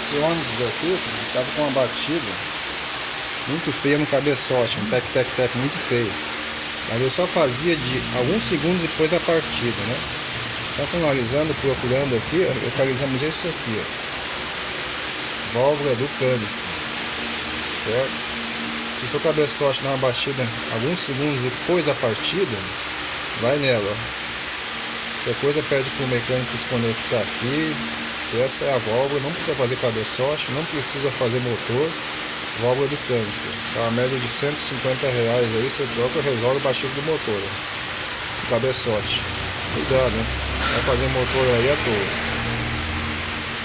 Esse ônibus aqui estava com uma batida muito feia no cabeçote, um tec-tec-tec muito feio. Mas ele só fazia de alguns segundos depois da partida, né? Então, finalizando, procurando aqui, localizamos isso aqui, ó. Válvula do canister, certo? Se o seu cabeçote dá uma batida alguns segundos depois da partida, vai nela, ó. Qualquer coisa pede para o mecânico desconectar aqui. Essa é a válvula, não precisa fazer cabeçote, não precisa fazer motor. Válvula do canister, tá uma média de R$150 aí, você troca e resolve o batido do motor, ó. Cabeçote, cuidado, né? Vai fazer motor aí à toa.